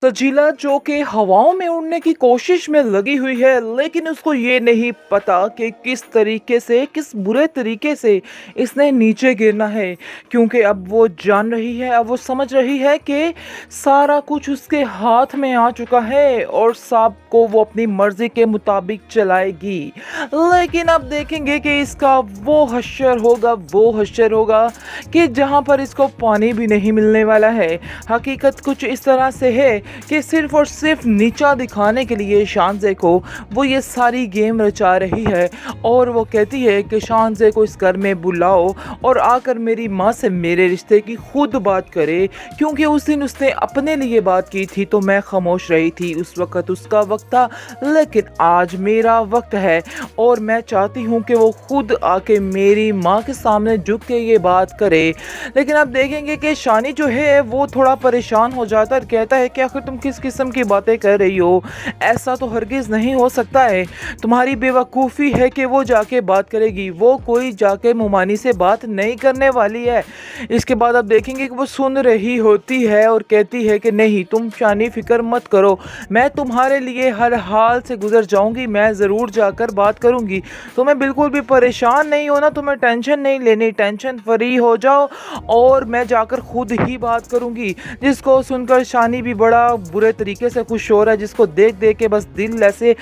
सजीला जो कि हवाओं में उड़ने की कोशिश में लगी हुई है, लेकिन उसको ये नहीं पता कि किस तरीके से, किस बुरे तरीके से इसने नीचे गिरना है। क्योंकि अब वो जान रही है, अब वो समझ रही है कि सारा कुछ उसके हाथ में आ चुका है और सब को वो अपनी मर्जी के मुताबिक चलाएगी। लेकिन अब देखेंगे कि इसका वो हश्र होगा कि जहाँ पर इसको पानी भी नहीं मिलने वाला है। हकीकत कुछ इस तरह से है कि सिर्फ और सिर्फ नीचा दिखाने के लिए शानज़े को वो ये सारी गेम रचा रही है और वो कहती है कि शानज़े को इस घर में बुलाओ और आकर मेरी माँ से मेरे रिश्ते की खुद बात करे। क्योंकि उस दिन उसने अपने लिए बात की थी तो मैं खामोश रही थी, उस वक़्त उसका वक्त था, लेकिन आज मेरा वक्त है और मैं चाहती हूँ कि वो खुद आके मेरी माँ के सामने झुक के ये बात करे। लेकिन अब देखेंगे कि शानी जो है वो थोड़ा परेशान हो जाता है और कहता है कि आखिर तुम किस किस्म की बातें कर रही हो, ऐसा तो हरगिज़ नहीं हो सकता है। तुम्हारी बेवकूफ़ी है कि वो जाके बात करेगी, वो कोई जाके मुमानी से बात नहीं करने वाली है। इसके बाद आप देखेंगे कि वो सुन रही होती है और कहती है कि नहीं तुम शानी फ़िक्र मत करो, मैं तुम्हारे लिए हर हाल से गुजर जाऊंगी, मैं ज़रूर जाकर बात करूंगी। तुम्हें बिल्कुल भी परेशान नहीं होना, तुम्हें टेंशन नहीं लेनी, टेंशन फ्री हो जाओ और मैं जाकर खुद ही बात करूंगी। जिसको सुनकर शानी भी बड़ा बुरे तरीके से खुश हो रहा है, जिसको देख देख के बस दिल ऐसे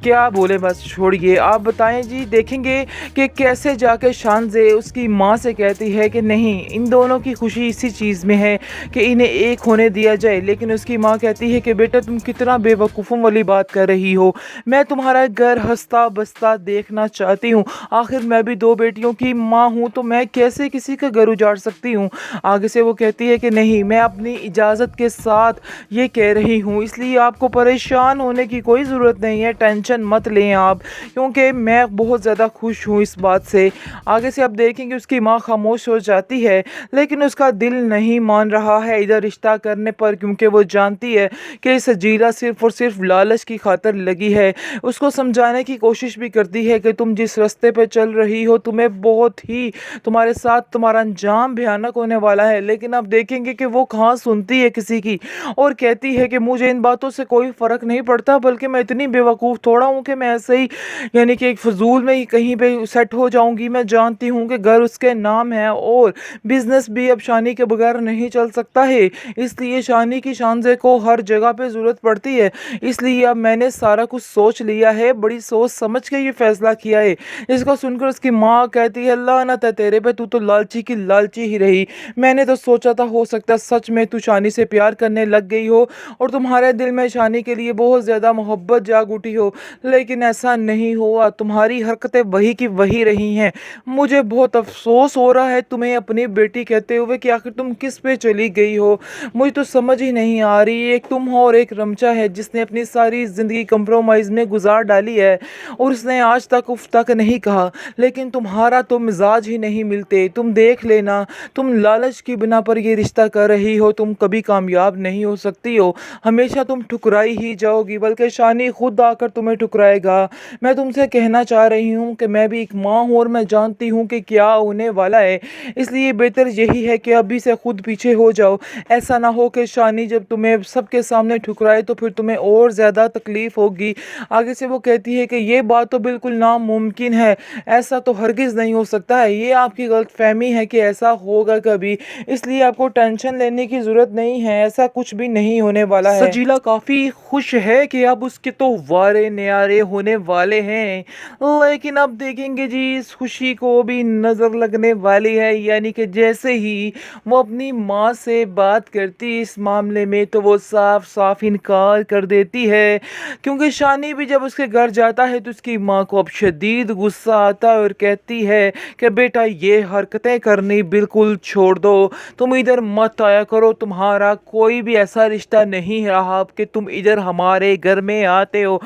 क्या बोले, बस छोड़िए। आप बताएं जी। देखेंगे कि कैसे जाके शानज़े उसकी माँ से कहती है कि नहीं, इन दोनों की खुशी इसी चीज़ में है कि इन्हें एक होने दिया जाए। लेकिन उसकी माँ कहती है कि बेटा तुम कितना बेवकूफ़ों वाली बात कर रही हो, मैं तुम्हारा घर हंसता बसता देखना चाहती हूँ। आखिर मैं भी दो बेटियों की माँ हूँ तो मैं कैसे किसी का घर उजाड़ सकती हूँ। आगे से वो कहती है कि नहीं, मैं अपनी इजाज़त के साथ ये कह रही हूँ, इसलिए आपको परेशान होने की कोई ज़रूरत नहीं है, टेंशन मत लें आप, क्योंकि मैं बहुत ज़्यादा खुश हूँ इस बात से। आगे से आप देखेंगे उसकी माँ खामोश हो जाती है, लेकिन उसका दिल नहीं मान रहा है इधर रिश्ता करने पर, क्योंकि वो जानती है कि सजीला सिर्फ और सिर्फ लालच की खातिर लगी है। उसको समझाने की कोशिश भी करती है कि तुम जिस रास्ते पे चल रही हो तुम्हें बहुत ही, तुम्हारे साथ तुम्हारा अंजाम भयानक होने वाला है। लेकिन आप देखेंगे कि वो कहाँ सुनती है किसी की, और कहती है कि मुझे इन बातों से कोई फ़र्क नहीं पड़ता, बल्कि मैं इतनी बेवकूफ़ थोड़ा हूँ कि मैं ऐसे ही यानी कि एक फजूल में ही कहीं पे सेट हो जाऊंगी। मैं जानती हूँ कि घर उसके नाम है और बिजनेस भी अब शानी के बगैर नहीं चल सकता है, इसलिए शानी की शानज़े को हर जगह पे ज़रूरत पड़ती है। इसलिए अब मैंने सारा कुछ सोच लिया है, बड़ी सोच समझ के ये फैसला किया है। इसको सुनकर उसकी माँ कहती है लानत है तेरे पे, तू तो लालची की लालची ही रही। मैंने तो सोचा था हो सकता है सच में तू शानी से प्यार करने लग गई हो और तुम्हारे दिल में शानी के लिए बहुत ज़्यादा मोहब्बत जाग उठी हो, लेकिन ऐसा नहीं हुआ। तुम्हारी हरकतें वही की वही रही हैं। मुझे बहुत अफसोस हो रहा है तुम्हें अपनी बेटी कहते हुए कि आखिर तुम किस पे चली गई हो। मुझे तो समझ ही नहीं आ रही, एक तुम हो और एक रमचा है जिसने अपनी सारी ज़िंदगी कंप्रोमाइज़ में गुजार डाली है और उसने आज तक उफ तक नहीं कहा। लेकिन तुम्हारा तो मिजाज ही नहीं मिलते। तुम देख लेना, तुम लालच की बिना पर ये रिश्ता कर रही हो, तुम कभी कामयाब नहीं हो सकती हो, हमेशा तुम ठुकराई ही जाओगी, बल्कि शानी खुद आकर तुम्हें ठुकराएगा। मैं तुमसे कहना चाह रही हूँ कि मैं भी एक माँ हूँ और मैं जानती हूँ कि क्या होने वाला है, इसलिए बेहतर यही है कि अभी से खुद पीछे हो जाओ। ऐसा ना हो कि शानी जब तुम्हें सबके सामने ठुकराए तो फिर तुम्हें और ज़्यादा तकलीफ़ होगी। आगे से वो कहती है कि ये बात तो बिल्कुल नामुमकिन है, ऐसा तो हरगिज़ नहीं हो सकता है, ये आपकी गलतफहमी है कि ऐसा होगा कभी, इसलिए आपको टेंशन लेने की ज़रूरत नहीं है, ऐसा कुछ भी नहीं होने वाला है। सजीला काफ़ी खुश है कि अब उसके तो वारे न्यारे होने वाले हैं, लेकिन अब देखेंगे जी इस खुशी को भी नज़र लगने वाली है। यानी कि जैसे ही वो अपनी माँ से बात करती इस मामले में तो वो साफ साफ इनकार कर देती है, क्योंकि शानी भी जब उसके घर जाता है तो उसकी माँ को अब शदीद गुस्सा आता है और कहती है कि बेटा ये हरकतें करनी बिल्कुल छोड़ दो, तुम इधर मत आया करो, तुम्हारा कोई भी ऐसा रिश्ता नहीं रहा कि तुम इधर हमारे घर में आते हो।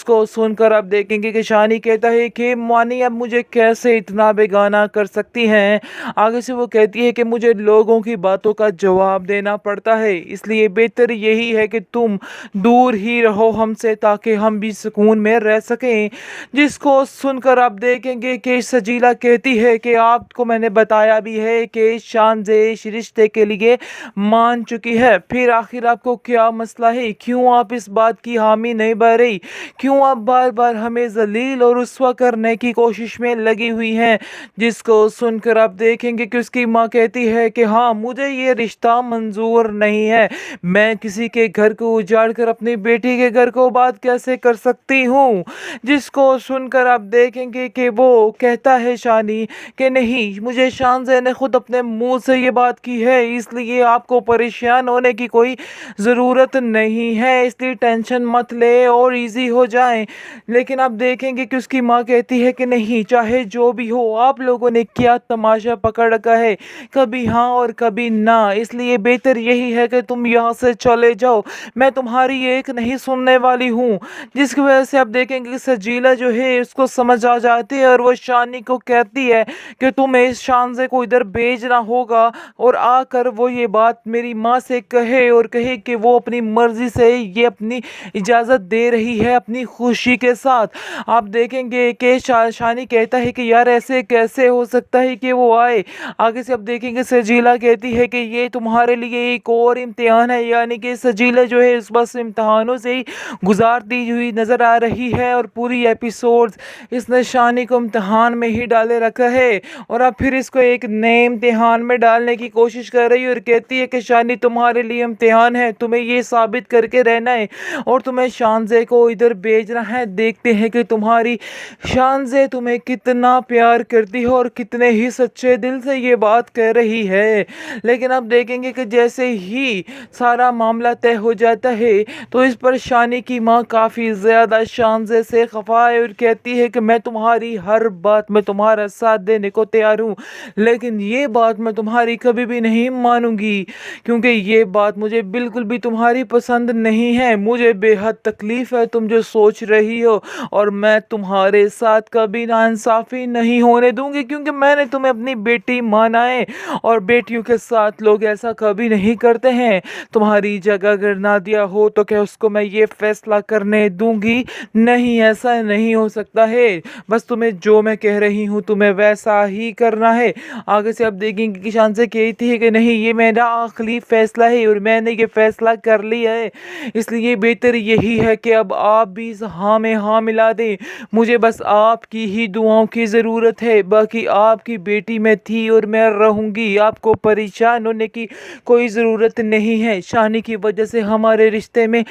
जिसको सुनकर आप देखेंगे कि शानी कहता है कि मानी अब मुझे कैसे इतना बेगाना कर सकती हैं। आगे से वो कहती है कि मुझे लोगों की बातों का जवाब देना पड़ता है, इसलिए बेहतर यही है कि तुम दूर ही रहो हमसे ताकि हम भी सुकून में रह सकें। जिसको सुनकर आप देखेंगे कि सजीला कहती है कि आपको मैंने बताया भी है कि शानज़े इस रिश्ते के लिए मान चुकी है, फिर आखिर आपको क्या मसला है? क्यों आप इस बात की हामी नहीं भर रही? क्यों आप बार बार हमें जलील और रुस्वा करने की कोशिश में लगी हुई हैं? जिसको सुनकर आप देखेंगे कि उसकी माँ कहती है कि हाँ, मुझे ये रिश्ता मंजूर नहीं है। मैं किसी के घर को उजाड़ कर अपनी बेटी के घर को बात कैसे कर सकती हूँ? जिसको सुनकर आप देखेंगे कि वो कहता है शानी कि नहीं, मुझे शानज़े ने खुद अपने मुंह से ये बात की है, इसलिए आपको परेशान होने की कोई ज़रूरत नहीं है, इसलिए टेंशन मत ले और इजी हो जाए। लेकिन आप देखेंगे कि उसकी माँ कहती है कि नहीं, चाहे जो भी हो, आप लोगों ने क्या तमाशा पकड़ रखा है, कभी हाँ और कभी ना, इसलिए बेहतर यही है कि तुम यहाँ से चले जाओ, मैं तुम्हारी एक नहीं सुनने वाली हूँ। जिसकी वजह से आप देखेंगे कि सजीला जो है उसको समझ आ जाती है और वो शानी को कहती है कि तुम्हें इस शानज़े को इधर भेजना होगा और आकर वो ये बात मेरी माँ से कहे और कहे कि वो अपनी मर्जी से ये अपनी इजाज़त दे रही है अपनी खुशी के साथ। आप देखेंगे कि शानी कहता है कि यार ऐसे कैसे हो सकता है कि वो आए। आगे से आप देखेंगे सजीला कहती है कि ये तुम्हारे लिए एक और इम्तिहान है, यानी कि सजीला जो है उस बस इम्तिहानों से ही गुजारती हुई नज़र आ रही है और पूरी एपिसोड्स इसने शानी को इम्तिहान में ही डाले रखा है और अब फिर इसको एक नए इम्तिहान में डालने की कोशिश कर रही है और कहती है कि शानी तुम्हारे लिए इम्तिहान है, तुम्हें ये साबित करके रहना है और तुम्हें शानज़े को इधर भेजना है। देखते हैं कि तुम्हारी शानज़े तुम्हें कितना प्यार करती है और कितने ही सच्चे दिल से ये बात कह रही है। लेकिन आप देखेंगे कि जैसे ही सारा मामला तय हो जाता है तो इस पर शानी की माँ काफ़ी ज़्यादा शानज़े से खफा है और कहती है कि मैं तुम्हारी हर बात में तुम्हारा साथ देने को तैयार हूँ, लेकिन ये बात मैं तुम्हारी कभी भी नहीं मानूंगी क्योंकि ये बात मुझे बिल्कुल भी तुम्हारी पसंद नहीं है। मुझे बेहद तकलीफ़ है तुम जो सोच रही हो और मैं तुम्हारे साथ कभी नाइंसाफ़ी नहीं होने दूंगी क्योंकि मैंने तुम्हें अपनी बेटी माना है और बेटियों के साथ लोग ऐसा कभी नहीं करते हैं। तुम्हारी जगह अगर नादिया हो तो क्या उसको मैं ये फैसला करने दूंगी? नहीं, ऐसा नहीं हो सकता है। बस तुम्हें जो मैं कह रही हूँ तुम्हें वैसा ही करना है। आगे से आप देखेंगे कि शानज़े कहती है कि नहीं, ये मेरा आखिरी फैसला है और मैंने ये फैसला कर लिया है, इसलिए बेहतर यही है कि अब आप भी इस हाँ में हाँ मिला दें। मुझे बस आपकी ही दुआओं की ज़रूरत है, बाकी आपकी बेटी मैं थी और मैं रहूँगी, आपको परेशान होने की कोई ज़रूरत नहीं है। शानी की वजह से हमारे रिश्ते में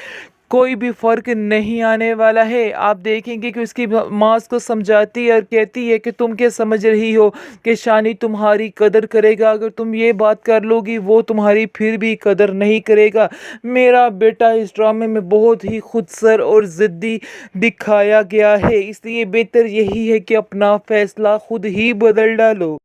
कोई भी फ़र्क नहीं आने वाला है। आप देखेंगे कि उसकी माँ उसको समझाती है और कहती है कि तुम क्या समझ रही हो कि शानी तुम्हारी कदर करेगा, अगर तुम ये बात कर लोगी वो तुम्हारी फिर भी कदर नहीं करेगा। मेरा बेटा इस ड्रामे में बहुत ही खुदसर और ज़िद्दी दिखाया गया है, इसलिए बेहतर यही है कि अपना फ़ैसला खुद ही बदल डालो।